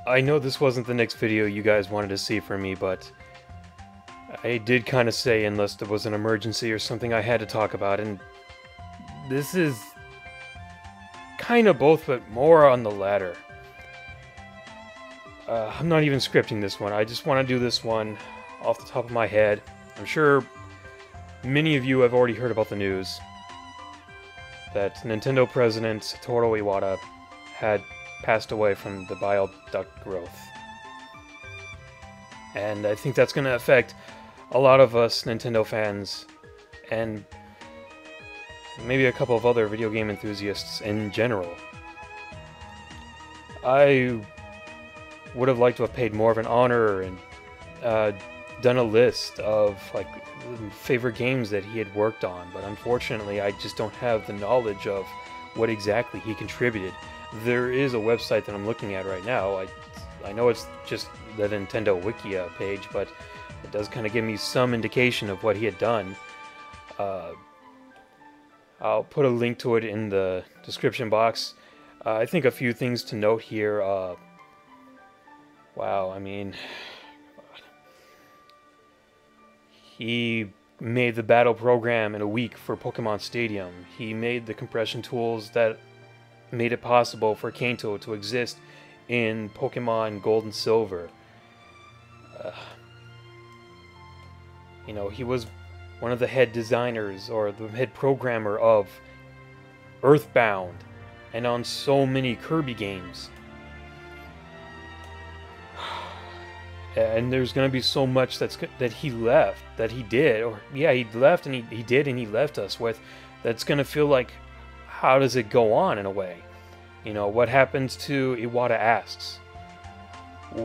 I know this wasn't the next video you guys wanted to see from me, but I did kind of say unless there was an emergency or something I had to talk about, and this is kind of both, but more on the latter. I'm not even scripting this one. I just want to do this one off the top of my head. I'm sure many of you have already heard about the news that Nintendo president Satoru Iwata had passed away from the bile duct growth. And I think that's going to affect a lot of us Nintendo fans and maybe a couple of other video game enthusiasts in general. I would have liked to have paid more of an honor and done a list of like favorite games that he had worked on, but unfortunately I just don't have the knowledge of what exactly he contributed. There is a website that I'm looking at right now. I know it's just the Nintendo Wikia page, but it does kind of give me some indication of what he had done. I'll put a link to it in the description box. I think a few things to note here. Wow, I mean, he made the battle program in a week for Pokemon Stadium. He made the compression tools that made it possible for Kanto to exist in Pokemon Gold and Silver. You know, he was one of the head designers or the head programmer of Earthbound and on so many Kirby games. And there's going to be so much that he left, that he did, or yeah, he left and he did and he left us with, that's going to feel like, how does it go on in a way? You know, what happens to Iwata asks?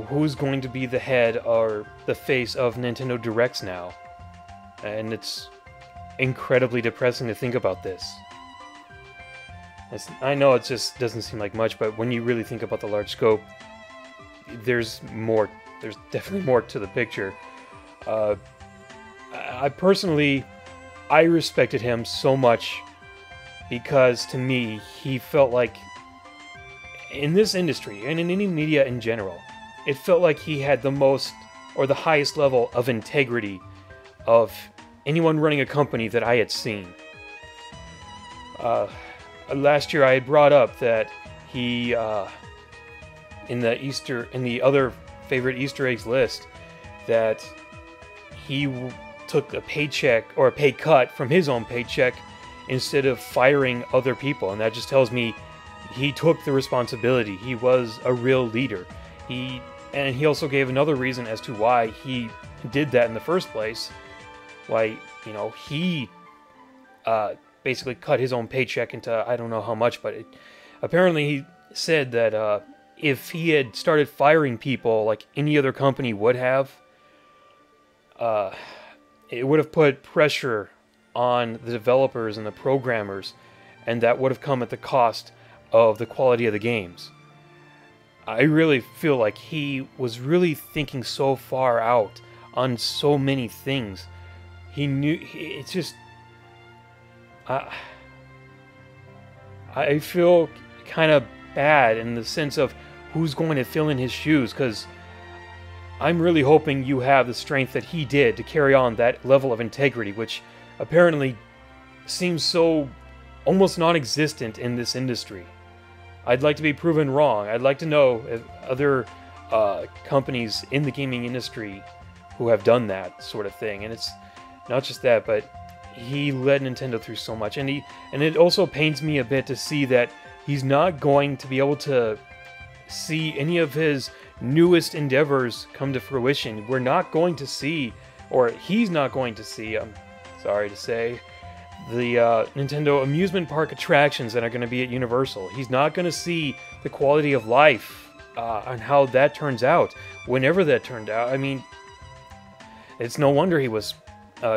Who's going to be the head or the face of Nintendo Directs now? And it's incredibly depressing to think about this. I know it just doesn't seem like much, but when you really think about the large scope, there's more. There's definitely more to the picture. I personally, I respected him so much because to me, he felt like, in this industry, and in any media in general, it felt like he had the most, or the highest level of integrity of anyone running a company that I had seen. Last year I had brought up that he, in the other favorite Easter eggs list, that he took a paycheck or a pay cut from his own paycheck instead of firing other people, and that just tells me he took the responsibility. He was a real leader. And he also gave another reason as to why he did that in the first place. Why, you know, he basically cut his own paycheck into I don't know how much, but apparently he said that if he had started firing people like any other company would have, it would have put pressure on the developers and the programmers, and that would have come at the cost of the quality of the games. I really feel like he was really thinking so far out on so many things. He knew, it's just, I feel kind of bad in the sense of who's going to fill in his shoes, because I'm really hoping you have the strength that he did to carry on that level of integrity, which apparently seems so almost non-existent in this industry. I'd like to be proven wrong. I'd like to know if other companies in the gaming industry who have done that sort of thing. And it's not just that, but he led Nintendo through so much. And it also pains me a bit to see that he's not going to be able to see any of his newest endeavors come to fruition. We're not going to see, or he's not going to see, I'm sorry to say, the Nintendo amusement park attractions that are going to be at Universal. He's not going to see the quality of life and how that turns out, whenever that turned out. I mean, it's no wonder he was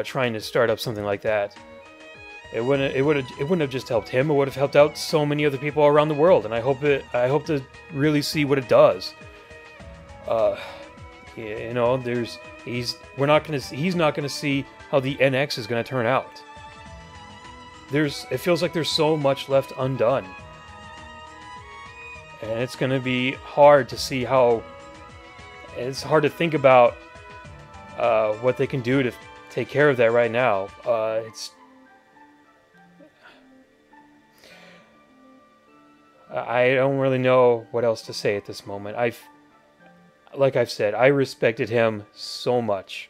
trying to start up something like that. It wouldn't have just helped him. It would have helped out so many other people around the world, and I hope to really see what it does. You know, he's not gonna see how the NX is gonna turn out. It feels like there's so much left undone. And it's going to be hard to see how... It's hard to think about what they can do to take care of that right now. I don't really know what else to say at this moment. Like I've said, I respected him so much.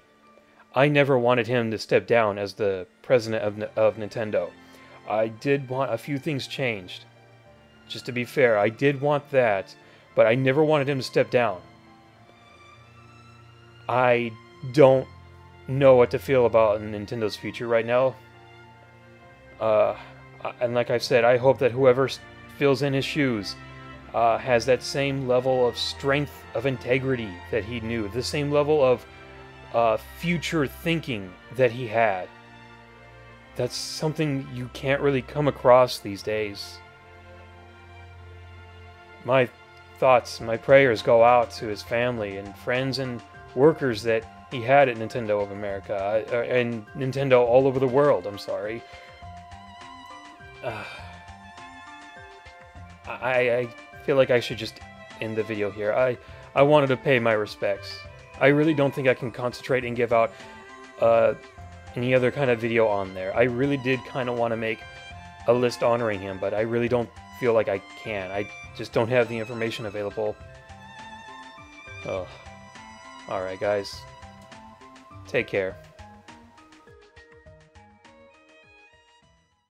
I never wanted him to step down as the president of Nintendo. I did want a few things changed. Just to be fair, I did want that, but I never wanted him to step down. I don't know what to feel about Nintendo's future right now. And like I've said, I hope that whoever fills in his shoes has that same level of strength of integrity that he knew, the same level of future thinking that he had. That's something you can't really come across these days. My thoughts, my prayers go out to his family and friends and workers that he had at Nintendo of America, and Nintendo all over the world, I'm sorry. I feel like I should just end the video here. I wanted to pay my respects. I really don't think I can concentrate and give out any other kind of video on there. I really did kind of want to make a list honoring him, but I really don't feel like I can. I just don't have the information available. Oh. Alright, guys. Take care.